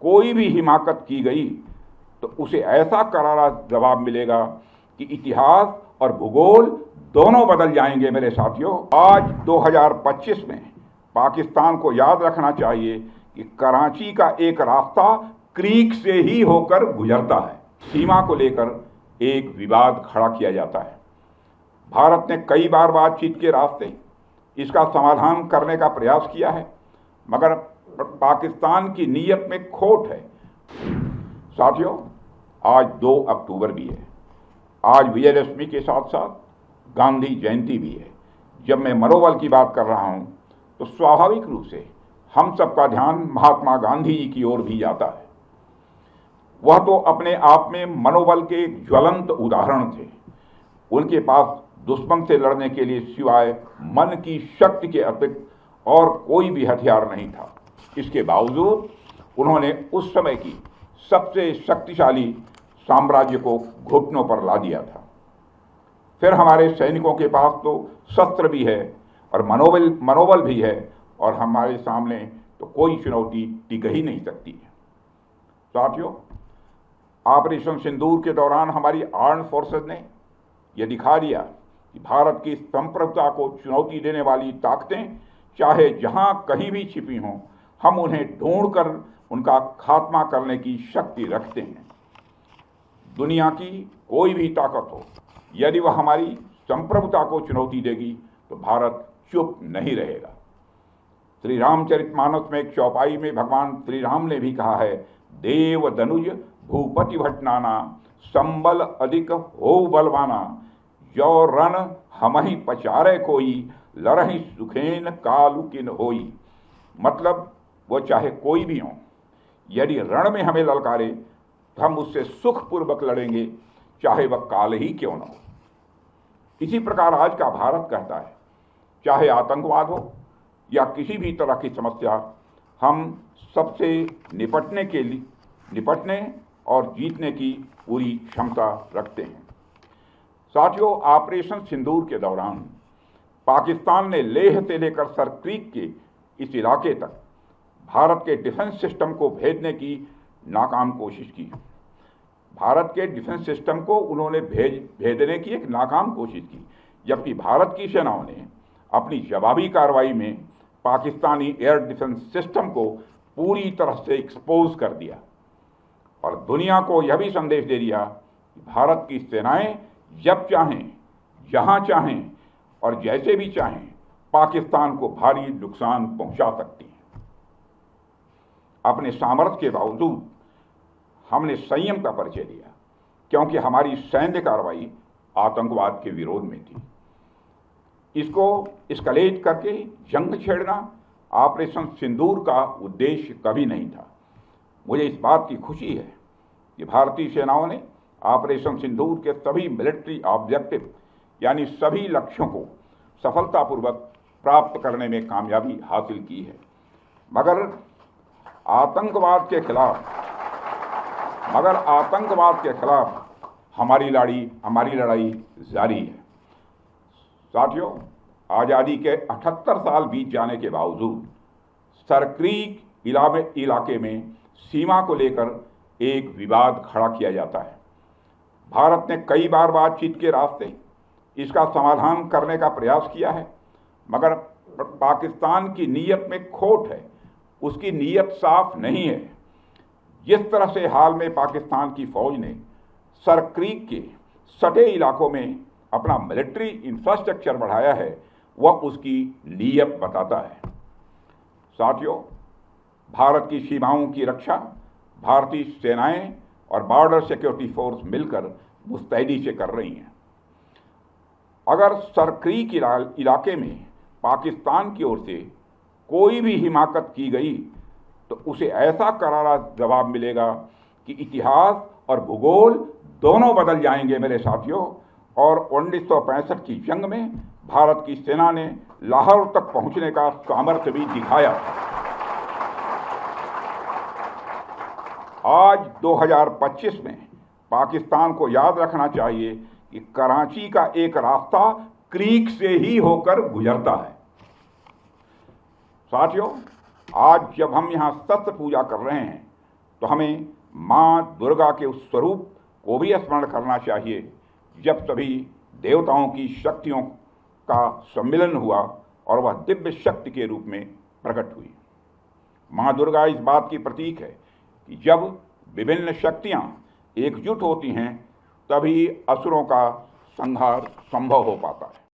कोई भी हिमाकत की गई तो उसे ऐसा करारा जवाब मिलेगा कि इतिहास और भूगोल दोनों बदल जाएंगे। मेरे साथियों, आज 2025 में पाकिस्तान को याद रखना चाहिए कि कराची का एक रास्ता क्रीक से ही होकर गुजरता है। सीमा को लेकर एक विवाद खड़ा किया जाता है। भारत ने कई बार बातचीत के रास्ते इसका समाधान करने का प्रयास किया है, मगर पाकिस्तान की नीयत में खोट है। साथियों, आज 2 अक्टूबर भी है। आज विजयदशमी के साथ साथ गांधी जयंती भी है। जब मैं मनोबल की बात कर रहा हूं तो स्वाभाविक रूप से हम सबका ध्यान महात्मा गांधी जी की ओर भी जाता है। वह तो अपने आप में मनोबल के ज्वलंत उदाहरण थे। उनके पास दुश्मन से लड़ने के लिए सिवाय मन की शक्ति के अतिरिक्त और कोई भी हथियार नहीं था। इसके बावजूद उन्होंने उस समय की सबसे शक्तिशाली साम्राज्य को घुटनों पर ला दिया था। फिर हमारे सैनिकों के पास तो शस्त्र भी है और मनोबल भी है, और हमारे सामने तो कोई चुनौती टिक ही नहीं सकती है। साथियों, ऑपरेशन सिंदूर के दौरान हमारी आर्म्ड फोर्सेस ने यह दिखा दिया कि भारत की संप्रभुता को चुनौती देने वाली ताकतें चाहे जहां कहीं भी छिपी हों, हम उन्हें ढूंढकर उनका खात्मा करने की शक्ति रखते हैं। दुनिया की कोई भी ताकत हो, यदि वह हमारी संप्रभुता को चुनौती देगी तो भारत चुप नहीं रहेगा। श्री रामचरितमानस में एक चौपाई में भगवान श्री राम ने भी कहा है, देव दनुज भूपति भटनाना, संबल अधिक हो बलवाना, जो रण हमहि पचारे कोई, लड़हि सुखेन कालु किन होई। मतलब वो चाहे कोई भी हो, यदि रण में हमें ललकारे तो हम उससे सुखपूर्वक लड़ेंगे, चाहे वह काल ही क्यों न हो। इसी प्रकार आज का भारत कहता है, चाहे आतंकवाद हो या किसी भी तरह की समस्या, हम सबसे निपटने और जीतने की पूरी क्षमता रखते हैं। साथियों, ऑपरेशन सिंदूर के दौरान पाकिस्तान ने लेह से लेकर सर क्रीक के इस इलाके तक भारत के डिफेंस सिस्टम को भेजने की नाकाम कोशिश की। भारत के डिफेंस सिस्टम को उन्होंने भेजने की एक नाकाम कोशिश की, जबकि भारत की सेनाओं ने अपनी जवाबी कार्रवाई में पाकिस्तानी एयर डिफेंस सिस्टम को पूरी तरह से एक्सपोज कर दिया और दुनिया को यह भी संदेश दे दिया कि भारत की सेनाएं जब चाहें, जहां चाहें और जैसे भी चाहें पाकिस्तान को भारी नुकसान पहुंचा सकती हैं। अपने सामर्थ्य के बावजूद हमने संयम का परिचय दिया, क्योंकि हमारी सैन्य कार्रवाई आतंकवाद के विरोध में थी। इसको एस्केलेट करके जंग छेड़ना ऑपरेशन सिंदूर का उद्देश्य कभी नहीं था। मुझे इस बात की खुशी है कि भारतीय सेनाओं ने ऑपरेशन सिंदूर के सभी मिलिट्री ऑब्जेक्टिव यानी सभी लक्ष्यों को सफलतापूर्वक प्राप्त करने में कामयाबी हासिल की है। मगर आतंकवाद के खिलाफ हमारी लड़ाई जारी है। साथियों, आज़ादी के 78 साल बीत जाने के बावजूद सर क्रीक इलाके में सीमा को लेकर एक विवाद खड़ा किया जाता है। भारत ने कई बार बातचीत के रास्ते इसका समाधान करने का प्रयास किया है, मगर पाकिस्तान की नीयत में खोट है। उसकी नीयत साफ नहीं है। जिस तरह से हाल में पाकिस्तान की फौज ने सर क्रीक के सटे इलाकों में अपना मिलिट्री इंफ्रास्ट्रक्चर बढ़ाया है, वह उसकी नीयत बताता है। साथियों, भारत की सीमाओं की रक्षा भारतीय सेनाएं और बॉर्डर सिक्योरिटी फोर्स मिलकर मुस्तैदी से कर रही हैं। अगर सर क्रीक इलाके में पाकिस्तान की ओर से कोई भी हिमाकत की गई तो उसे ऐसा करारा जवाब मिलेगा कि इतिहास और भूगोल दोनों बदल जाएंगे। मेरे साथियों, और 1965 की जंग में भारत की सेना ने लाहौर तक पहुंचने का सामर्थ्य भी दिखाया। आज 2025 में पाकिस्तान को याद रखना चाहिए कि कराची का एक रास्ता क्रीक से ही होकर गुजरता है। साथियों, आज जब हम यहाँ शस्त्र पूजा कर रहे हैं तो हमें माँ दुर्गा के उस स्वरूप को भी स्मरण करना चाहिए जब सभी देवताओं की शक्तियों का सम्मिलन हुआ और वह दिव्य शक्ति के रूप में प्रकट हुई। माँ दुर्गा इस बात की प्रतीक है कि जब विभिन्न शक्तियाँ एकजुट होती हैं तभी असुरों का संहार संभव हो पाता है।